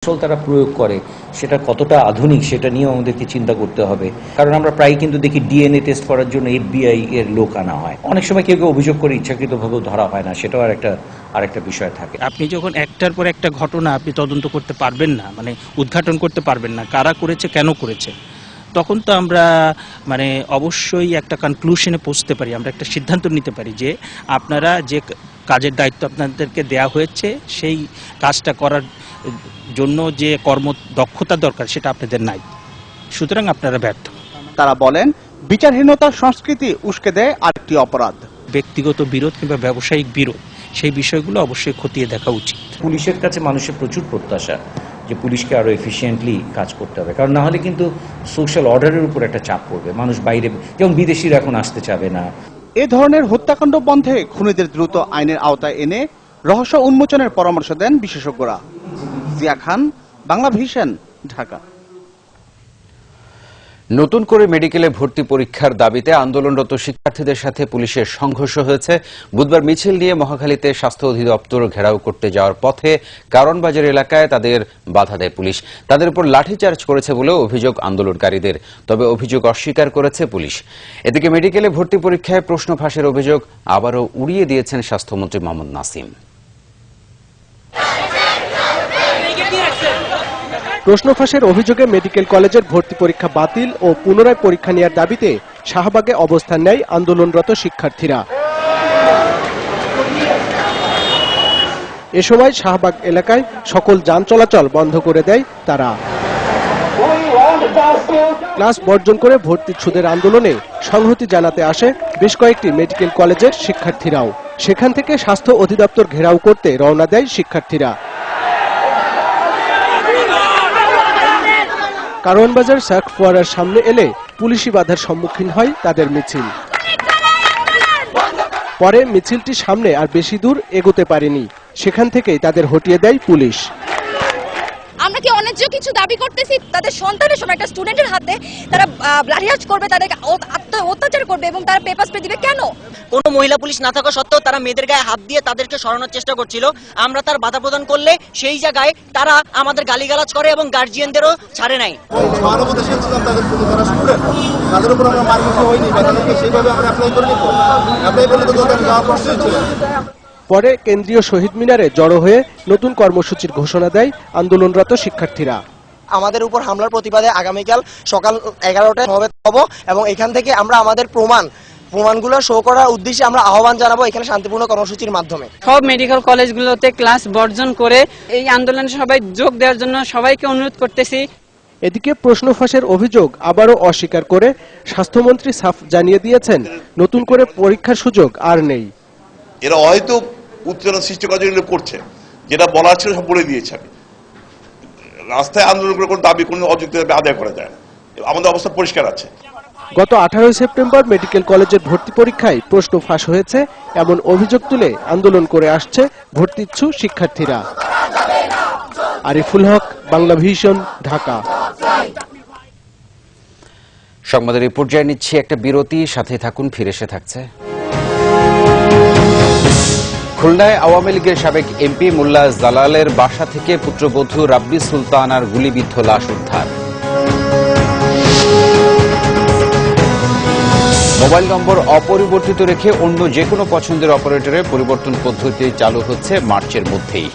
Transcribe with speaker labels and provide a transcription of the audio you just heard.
Speaker 1: তারা প্রয়োগ করে সেটা কতটা আধুনিক সেটা নিয়েও আমাদেরকে চিন্তা করতে হবে। কারণ আমরা প্রায় কিন্তু দেখি ডিএনএ টেস্ট করার জন্য FBI এর লোক আনা হয়, অনেক সময় কেউ কেউ অভিযোগ করে ইচ্ছাকৃতভাবেও ধরা হয় না, সেটাও আরেকটা বিষয় থাকে।
Speaker 2: আপনি যখন একটার পর একটা ঘটনা আপনি তদন্ত করতে পারবেন না, মানে উদ্ঘাটন করতে পারবেন না কারা করেছে কেন করেছে, তখন তো আমরা মানে অবশ্যই একটা কনক্লুশনে পৌঁছতে পারি, আমরা একটা সিদ্ধান্ত নিতে পারি যে আপনারা যে কাজের দায়িত্ব আপনাদেরকে দেয়া হয়েছে সেই কাজটা করার জন্য যে কর্মদক্ষতা দরকার সেটা আপনাদের নাই, সুতরাং আপনারা ব্যর্থ।
Speaker 3: তারা বলেন বিচারহীনতার সংস্কৃতি উস্কে দেয় আরেকটি অপরাধ,
Speaker 2: ব্যক্তিগত বিরোধ কিংবা ব্যবসায়িক বিরোধ, সেই বিষয়গুলো অবশ্যই খতিয়ে দেখা উচিত।
Speaker 1: পুলিশের কাছে মানুষের প্রচুর প্রত্যাশা যে পুলিশকে আরো এফিশিয়েন্টলি কাজ করতে হবে, কারণ না হলে কিন্তু সোশ্যাল অর্ডারের উপর একটা চাপ পড়বে। মানুষ বাইরে, যেমন বিদেশিরা এখন আসতে চাবে না।
Speaker 3: এ ধরনের হত্যাকাণ্ড বন্ধে খুনিদের দ্রুত আইনের আওতায় এনে রহস্য উন্মোচনের পরামর্শ দেন বিশেষজ্ঞরা। জিয়া খান, বাংলা ভিশন, ঢাকা।
Speaker 4: নতুন করে মেডিকেলে ভর্তি পরীক্ষার দাবিতে আন্দোলনরত শিক্ষার্থীদের সাথে পুলিশের সংঘর্ষ হয়েছে। বুধবার মিছিল নিয়ে মহাখালীতে স্বাস্থ্য অধিদপ্তর ঘেরাও করতে যাওয়ার পথে কারণবাজার এলাকায় তাদের বাধা দেয় পুলিশ। তাদের উপর লাঠিচার্জ করেছে বলেও অভিযোগ আন্দোলনকারীদের, তবে অভিযোগ অস্বীকার করেছে পুলিশ। এদিকে মেডিকেলে ভর্তি পরীক্ষায় প্রশ্ন ফাঁসের অভিযোগ আবারও উড়িয়ে দিয়েছেন স্বাস্থ্যমন্ত্রী মোহাম্মদ নাসিম।
Speaker 5: প্রশ্ন ফাঁসের অভিযোগে মেডিকেল কলেজের ভর্তি পরীক্ষা বাতিল ও পুনরায় পরীক্ষা নেওয়ার দাবিতে শাহবাগে অবস্থান নেয় আন্দোলনরত শিক্ষার্থীরা। এ সময় শাহবাগ এলাকায় সকল যান চলাচল বন্ধ করে দেয় তারা। ক্লাস বর্জন করে ভর্তিচ্ছুদের আন্দোলনে সংহতি জানাতে আসে বেশ কয়েকটি মেডিকেল কলেজের শিক্ষার্থীরাও। সেখান থেকে স্বাস্থ্য অধিদপ্তর ঘেরাও করতে রওনা দেয় শিক্ষার্থীরা। কারওয়ানবাজার সার্ক ফোয়ারার সামনে এলে পুলিশি বাধার সম্মুখীন হয় তাদের মিছিল। পরে মিছিলটি সামনে আর বেশি দূর এগোতে পারেনি, সেখান থেকেই তাদের হটিয়ে দেয় পুলিশ।
Speaker 6: আমরা কি অন্যায্য কিছু দাবি করতেছি? তাদের সন্তানের সময় একটা স্টুডেন্টের হাতে তারা লাঠিচার্জ করবে, তাদেরকে অত্যাচার করবে এবং তারা পেপার স্প্রে দিবে কেন?
Speaker 7: কোনো মহিলা পুলিশ না থাকা সত্ত্বেও তারা মেয়েদের গায়ে হাত দিয়ে তাদেরকে সরানোর চেষ্টা করছিল। আমরা তার বাধা প্রদান করলে সেই জায়গায় তারা আমাদের গালিগালাজ করে এবং গার্জিয়ানদেরও ছাড়ে নাই।
Speaker 5: পরে কেন্দ্রীয় শহীদ মিনারে জড়ো হয়ে নতুন কর্মসূচির ঘোষণা দেয় আন্দোলনরত শিক্ষার্থীরা।
Speaker 8: আমাদের উপর হামলার প্রতিবাদে আগামীকাল সকাল 11টায় সমবেত হব এবং এখান থেকে আমরা আমাদের প্রমাণগুলো শো করার উদ্দেশ্যে আমরা আহ্বান জানাবো এখানে শান্তিপূর্ণ কর্মসূচির মাধ্যমে।
Speaker 9: সব মেডিকেল কলেজগুলোতে ক্লাস বর্জন করে এই আন্দোলনে সবাই যোগ দেওয়ার জন্য সবাইকে অনুরোধ করতেছি।
Speaker 5: এদিকে প্রশ্ন ফাঁসের অভিযোগ আবারও অস্বীকার করে স্বাস্থ্যমন্ত্রী সাফ জানিয়ে দিয়েছেন নতুন করে পরীক্ষার সুযোগ আর নেই।
Speaker 10: এরা হয়তো উত্তেজনা সৃষ্টি করার জন্য করছে, যেটা বলার ছিল সব বলে দিয়েছে। আমি রাস্তায় আন্দোলন করে কোনো দাবি কোনো অযৌক্তিক আদায় করা যায় না, আমাদের অবস্থা পরিষ্কার আছে।
Speaker 5: গত 18 সেপ্টেম্বর মেডিকেল কলেজের ভর্তি পরীক্ষায় প্রশ্ন ফাঁস হয়েছে এমন অভিযোগ তুলে আন্দোলন করে আসছে ভর্তিচ্ছু শিক্ষার্থীরা। আরিফুল হক, বাংলা ভিশন, ঢাকা।
Speaker 4: সংবাদের এই পর্যায়ে নিচ্ছি একটা বিরতি, সাথে থাকুন, ফিরে এসে থাকছে। খুলনায় আওয়ামী লীগের সাবেক এমপি মোল্লা জালালের বাসা থেকে পুত্রবধূ রাব্বি সুলতানার গুলিবিদ্ধ লাশ উদ্ধার। মোবাইল নম্বর অপরিবর্তিত রেখে অন্য যে কোনো পছন্দের অপারেটরে পরিবর্তন পদ্ধতি চালু হচ্ছে মার্চের মধ্যেই।